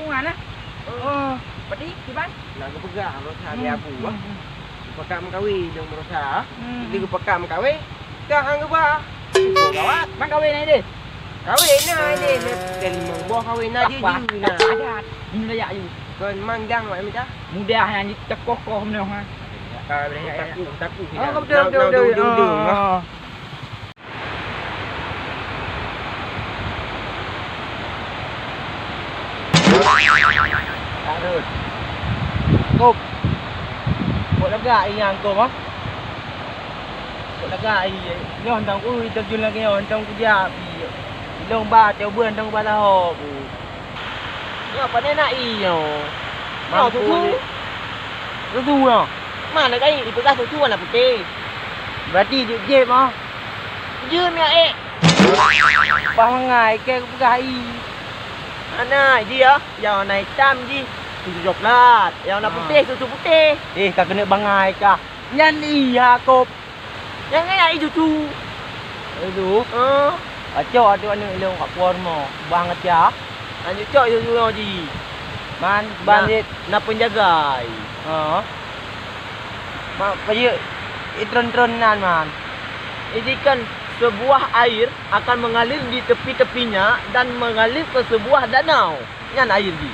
mana? Oh, padi bang. Nak ke pegang rosak dia abu ah. Pakam kawin jeung rosak. Dia pakam kawin. Kang ang ba? Gawat. Bang kawin ni dia. Kawin na ini. Dan membuah kawin na dia na. Ada. Ini layak you. Kon mangdang mak minta. Mudah yang tekokoh meneh ha. Takut. Oh, betul. Tarut. Kop. Buat lagak yang kop ah. Buat lagak nyon tang ui terjun lagi nyon tang dia pi. Long ba teo bươn tang ba ta ho. Nyo pa ne na i nyo. Nyo tu tu. Tu tu nyo. Mana cái itu dah tu tu lah putih. Berarti dia mah. Dia mia Pangai ke gai. Ana dia yang naik tam di. Tu coklat, yang nak putih tu putih. Kak kena bangai kah. Nyan iya kop. Yang ngai itu tu. Itu. Acok ada anu ilung kat puan mo. Banget ya. Anjuk cok itu ji. Man bandit nak penjagai. Mak pergi itron-tronan man. Ini kan sebuah air akan mengalir di tepi-tepinya dan mengalir ke sebuah danau. Nyan air di.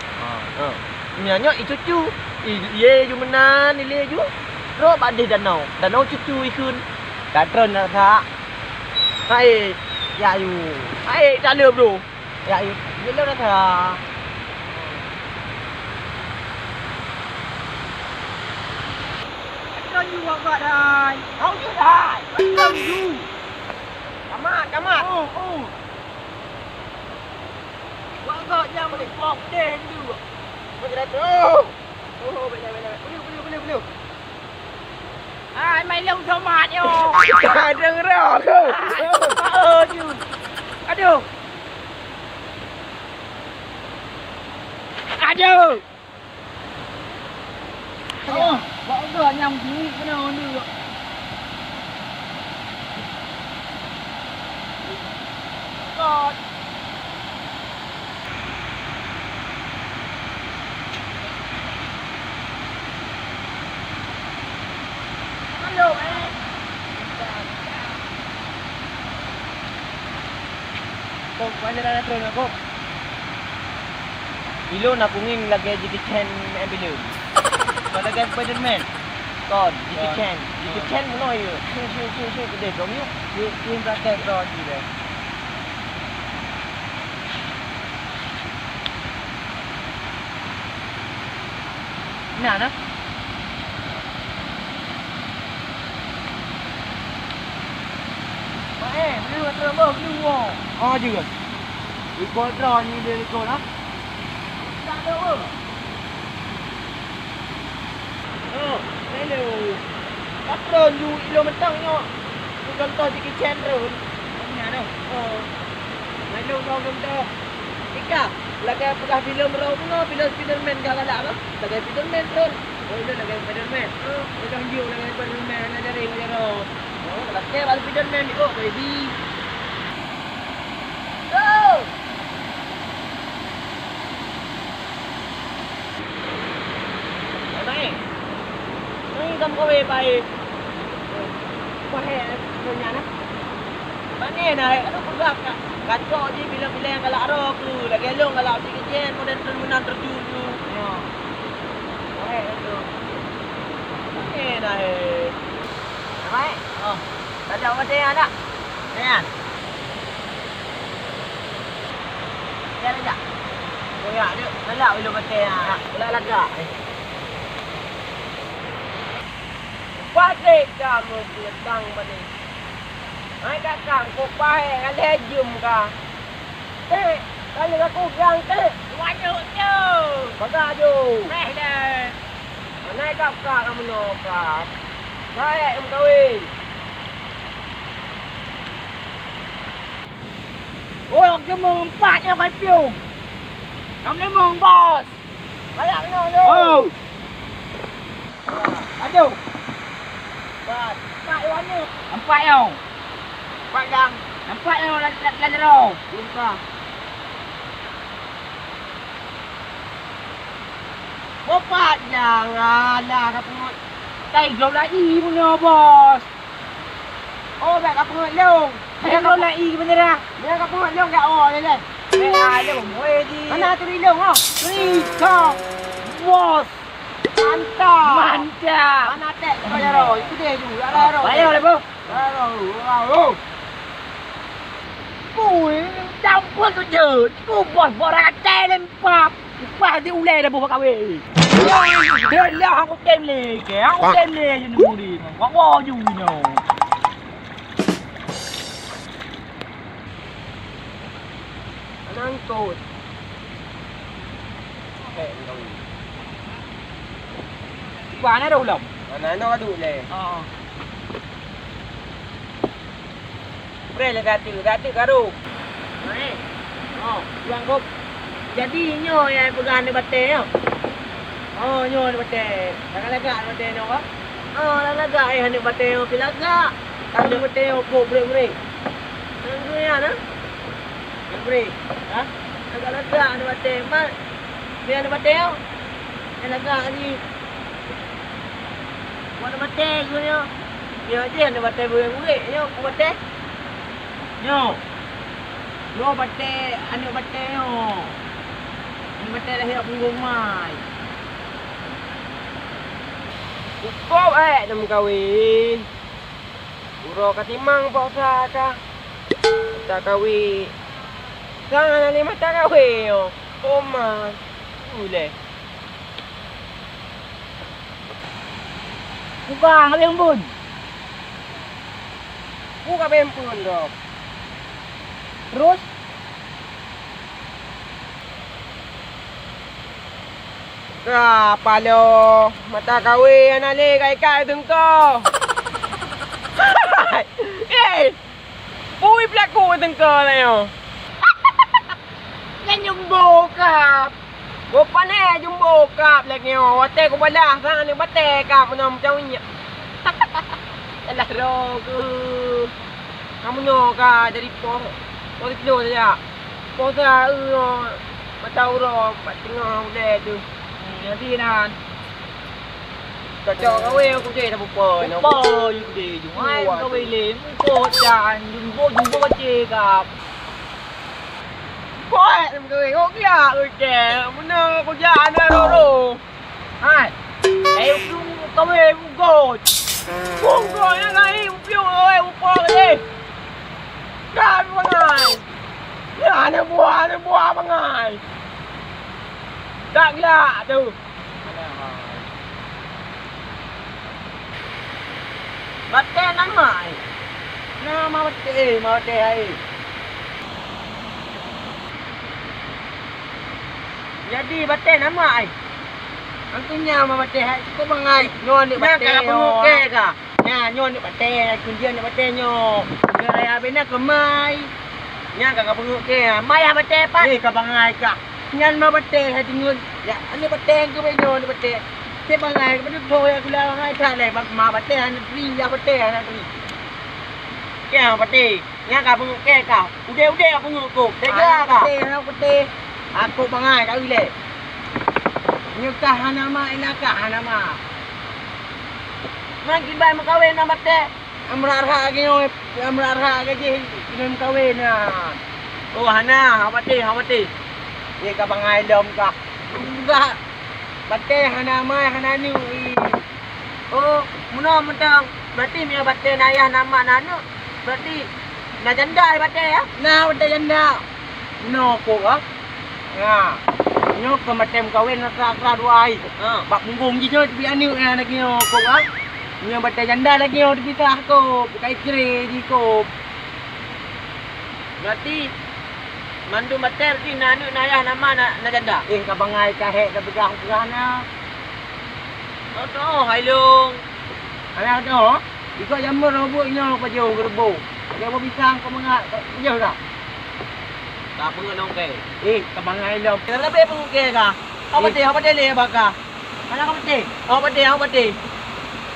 Nyanyo cucu. Ye ju menan ile ju. Ro badih danau. Danau cucu ikun. Katron nak tak. Hai ya yu. Hai tak ada bro. Ya yu. Bila dah tak. Katron ju agak dah. Kau je dah. Katron ju. Kamat. Agak jam boleh pop den tu. Boleh tu. Boleh. Mày lông tomat yo. Đừng rõ không? Chứ. Aduh. Bỏ cửa nhầm chứ cái nào được. God. Hello em. Kok mana dah turun aku? Bilo nak kunging lagi Jackie Chan ambil. Kau lagi Spiderman. Kau Jackie Chan mana you? Shu kedai dong you. You praktek dah sini. Nah. Đưa terbang dulu. Juga. Ikut drone ni dia ikut ah. Tak ada apa. Hello. Patron you ilo mentang nyo. Tu contoh Jackie Chan drone. Ni ada. Hello kau contoh. Ika, lagi pegah filem raw no, filem Spiderman ka galak ba? Lagi Spiderman drone. Oh, itu lagi Spiderman. Itu you lagi Spiderman ada ring jero. Lagi Spiderman oh baby. Go! Đây. Đây cầm có về bài. Qua hè rồi nhà nó. Bạn nghe này, nó cũng gặp cả. Kacau je bila-bila yang galak roh tu. Dah gelong galak sikit je. Modern terminal terjun tu. Ya. Tu. Ni dah. Baik. Dah jauh macam mana tak? Kan? Dia ada tak? Oh ya, dia galak bila macam nak. Galak-galak. Pasik kamu datang balik. Ai kakang kok pae ada jum ka. Kali aku yang wajib tu. Bagaju. Meh dah. Naik kakak kamu nokap. Saya em kawin. Ôi ông cho mừng 4 nha phải phiêu. Ông lấy mừng boss. Phải làm nó luôn. Aduh. Ba, 4 warna. 4 tau. 4 gang. 4 tau lah jero. Jumpa. Bapak janganlah kau pungut. Tai jom lagi punya bos. Oh, baik kau pungut long. Saya kalau nak i beneran. Dia kau pungut long kat oh je le. Ada boleh di. Mana tu long ah? Ni kau. Bos. Mantap. Mantap. Mana tek kau jaro. Itu dia ju. Ada ro. Ayo le bro. Ro. Ui, campur tu je. Tu bos borak cai lempap. Lepas dia ulai dah buat kahwin. Dia lah aku tem le ke. Aku tem le je ni muri. Kau bawa ju ni. Nangkut. Quán nó đâu lỏng. Mana nak aduk le. Bre le gati garu. Ni. Yang kau jadi nyo yang pegang ni bate yo. Nyo ni bate. Lagak bate no ka? Lagak ni bate no pilagak. Kan bate no ko bre. Nang ya na. Bre. Ha? Lagak ni bate. Mal. Dia ni bate yo. Lagak ni. Mana bate ko yo. Dia ni bate bre yo, ko bate. Nyo. Yo bate, anu bate yo. Ini bate dah hidup punggung mai. Cukup nak kahwin. Uro katimang pa usaha ka. Tak kahwin. Sangat ni mata kahwin yo. Koma. Ule. Bukan yang pun. Buka bempun dok. Terus Apa lo? Mata kahwin anak le kai tu kau. Eh. Pui pelaku tu kau lah yo. kan yung bokap. Bukan jumbo kap lagi yo. Wate ko balah sang ni bate kap nom macam ni. Alah rogu. Kamu nyo ka jadi po. Po kilo saja. Po sa macam uro tengah udah tu. Nanti nan. Cocok kau aku je dah bupa. Bupa yung di. Yung ay kau wilin. Bupa dyan. Yung bupa kap. Koi, người có kia người trẻ, muốn có già nữa rồi. Hai. Em kau wilin bupa. Buông rồi nó ngay, buông phiêu ơi, buông phơ đi. Gan bằng ngày. Nhà nó bùa bằng ngày. Đang lạ từ. Bắt tên nắng mãi. Nó mà bắt tê hay. Jadi bate nama ai. Angkunya mama bate hai ko bangai nyon ni bate yo. Ke ka. Nya nyon ni bate kunjian ni bate nyo. Ngaya bena ke mai. Nya ka pengu ke mai bate pa. Ni ka bangai ka. Nyan ma bate hai tingun. Ya ani bate ke be nyon ni bate. Ke bangai ka tho ya kula bangai tha le ma bate han tri ya bate han tri. Ke bate. Nya ka pengu ke ka. Ude pengu ko. Tega ka. Bate. Aku bangai kau ile. Nyukah hanama inaka hanama. Makin baik makawin nama teh. Amrarha gino, amrarha gaji kirim kawin na. Oh hana, hawati. Ye ka bangai dom ka. Enggak. Bate hanama hanani. Oh, muno mentang. Berarti mi bate nayah nama nanu. Berarti na janda bate ya? Na bate janda. No ko ah. Nga. Nyo kematem kawin nak duai. Bak punggung je tu biar ni nak nyo ko ah. Nyo bate janda lagi nyo dipisah ko, kai kire di ko. Berarti mandu mater di nanu nayah nama na janda. Ka bangai ka he ka begah na. Oh, hailung. Ala tu. Iko jamur robot nyo pa jauh gerbo. Dia mau pisang ko mga jauh dah. Tak pengenong ke. Kabangai lo. Kenapa be penguke ka? Apa teh le baka? Mana ka pete? Apa teh?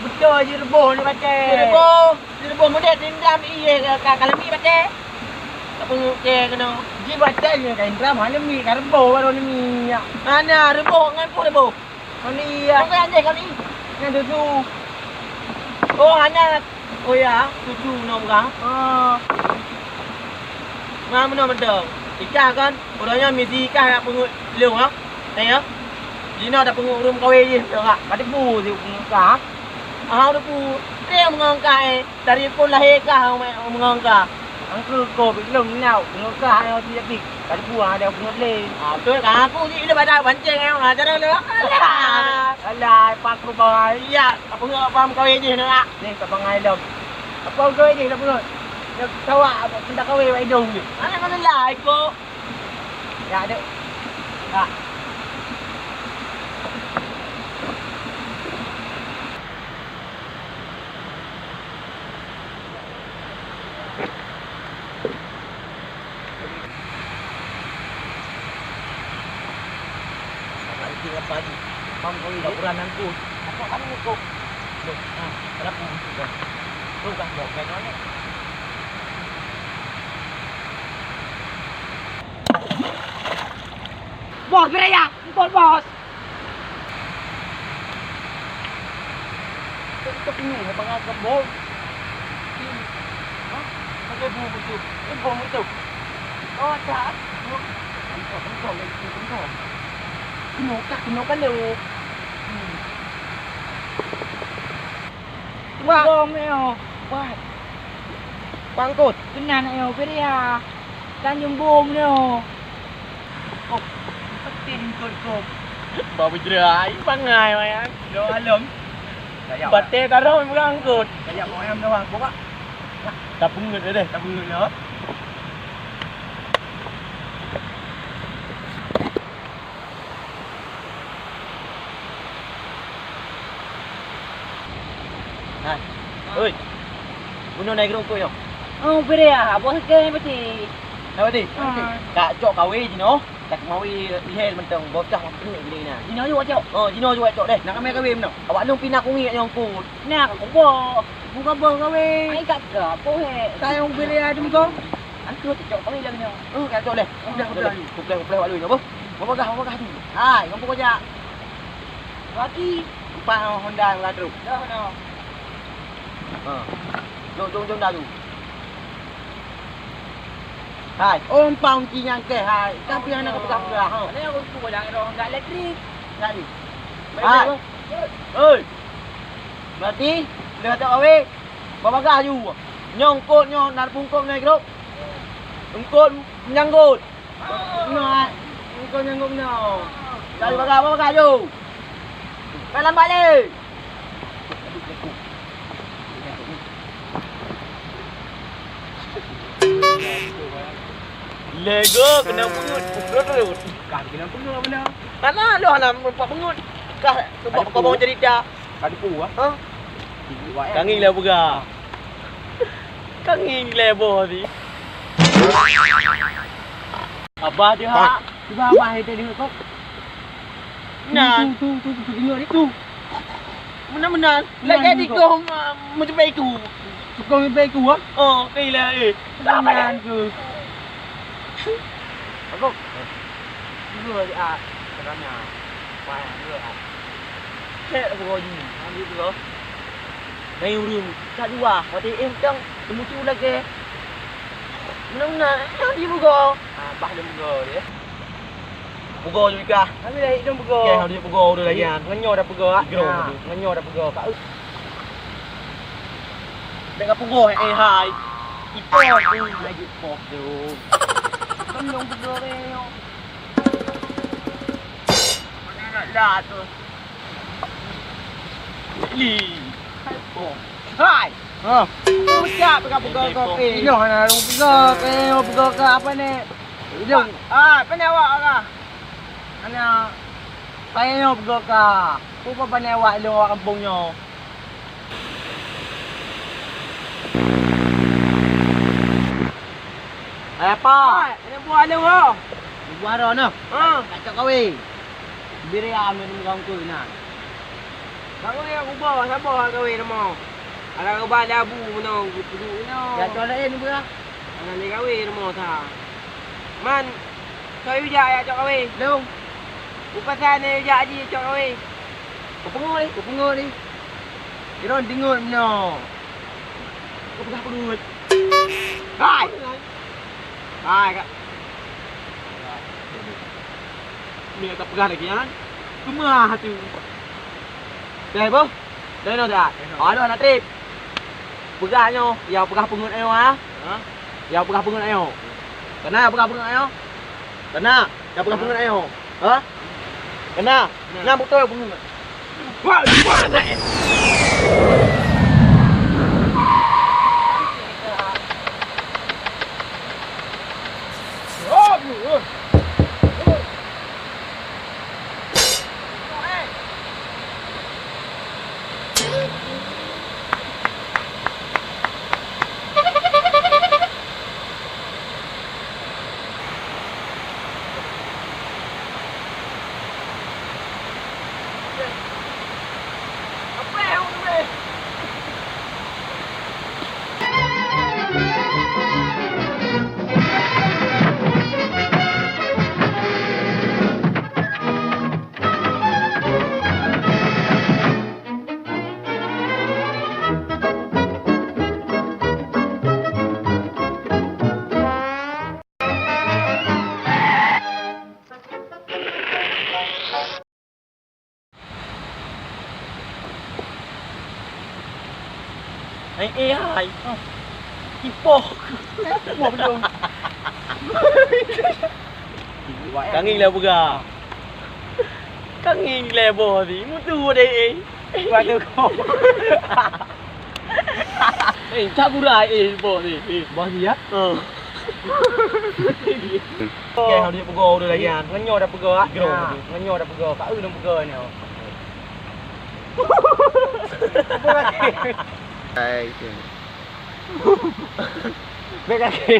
Betul je rebo ni baca. Rebo mudah dendam iye ka kalami baca. Tak penguke kena. Ji baca je ka indra malam ni ka rebo baru ni. Ana rebo ngan pu rebo. Kali ya. Kau yang kali. Yang susu. Oh hanya. Oh ya, susu nom kah? Mana nom betul? Ikan kan, orangnya mesti ikan nak pengut liung ah. Tanya. Dina dah pengut rum kawin je, tak? Ada pu si pengangkat. Ada pu. Dia mengangkat dari pun lahir kah mengangkat. Angku kau belum nau pengangkat yang tidak big. Ada pu ada pengut le. Betul kan? Aku ni dah pada bancing yang ada dah. Alah, paku bawah. Ya, apa ngak pam kawin je nak. Ni tak bangai dah. Apa kawin je nak pengut. Nak tawak apa hendak kawin wai dong je. Mana lah ikut. Ya ada. Tak. Tinggal pagi. Pam kau ni dah peranan ku. Apa kamu kau? Ada pun. Tu kan buat kan ni. Bos beraya, bos. Kita penuh dengan kebol. Hah? Pakai bumbu tu. Ini bumbu tu. Oh, tak. Betul. Kena kan dia. Wah. Bom ni oh. Wah. Pangkut. Kena nak yo beraya. Tanjung bom ni oh. Oh. Tin kod. Bawa jerai pangai maya. Do alum. Bate taro mengangkut. Kayak mau em doang. Buka. Tak pungut deh. Tak pungut dah. Hai. Oi. Bunuh naik gerung tu yo. Oh beraya, bos ke mesti. Apa di? Kak cok kawe je no. Tak mau ihel mentang bocah macam ni nah. Dino juga cok. Oh, Dino juga cok deh. Nak kami kawe mno. Awak nung pindah kungi yang kut. Nak aku bo. Buka bang kawe. Ai kat ke apa he? Saya yang beli ada muka. Antu cok kami dah ni. Kak cok deh. Kupleh wak lui no. Bawa gah tu. Hai, kamu kerja. Lagi. Empat Honda yang ladru. Dah no. Jom dah tu. Hai, om pang chi yang ke hai. Tapi anak apa ha. Ni aku tu dah orang enggak elektrik. Enggak ni. Hai. Oi. Berarti dah tak awe. Bawa gah ju. Nyongkot nak pungkop naik rok. Pungkop nyanggut. Nak. Pungkop nyanggut no. Dah bawa gah ju. Pelan balik. Lego kena pengut. Kan kena pengut benda. Mana lu nak nampak pengut? Kah kau bawa cerita. Ada pu ah. Ha? Kanging lah buka. Kanging lebo ni. Abah dia ha. Cuba abah itu dengar kau. Nah, tu dengar itu. Benar-benar. Lagi kau macam baik tu. Kau baik ku ah. Oh, kailah Jangan ku. Aku. Dulu dia katanya. Wah, dia. Cek aku ni. Ambil tu loh. Nai urung. Tak dua. Waktu tang temu tu lagi. Benar-benar. Dia buka. Bah dia buka dia. Buka juga. Ambil dah hidup buka. Okey, dia buka tu lagi. Ngenyo dah buka. Ngenyo dah buka. Kak. Dengan punggol hai. Ipok tu lagi pop tu. Tolong buka ni. Mana nak dah tu. Li. Hai pop. Hai. Ha. Siap buka kopi. Ini mana lu buka ke apa ni? Ini. Pandai awak ah. Ana saya nyo buka ke. Apa pandai awak lu awak kampungnya. Apa? Ini buat lu ah. Buat dah noh. Kacau kawe. Biri am ni kau tu nah. Kau ni aku bawa siapa kau ni mau. Ada kau balik abu no, duduk no. Ya tu lain buka. Ana ni kau ni mau ta. Man. Kau ujak ya cak kau. Long. Upasan ni ujak ji cak kau. Kau pengok ni. Dia orang dengar punya. Kau pegang perut. Hai. Hai kak. Ni tak pegang lagi kan? Kemah tu. Dah apa? Dah no dah. Ada nak trip. Pegangnya, yang pegang perut ayo ah. Ha? Yang pegang perut ayo. Kena pegang perut ayo. Kena, yang pegang perut ayo. Ha? Kena. Nak betul perut. Wah, mana ni? Hai. Kipoh. Kipoh belum. Kangin lah buka. Kangin lebar ni. Mutu deh. Buat tu kau. Tak gurau bos ni. Bos dia? Okay, how dia pegang dah lagi kan. Ngenyo dah pegang. Ngenyo dah pegang. Kat dah pegang ni. Hai. Baik lagi.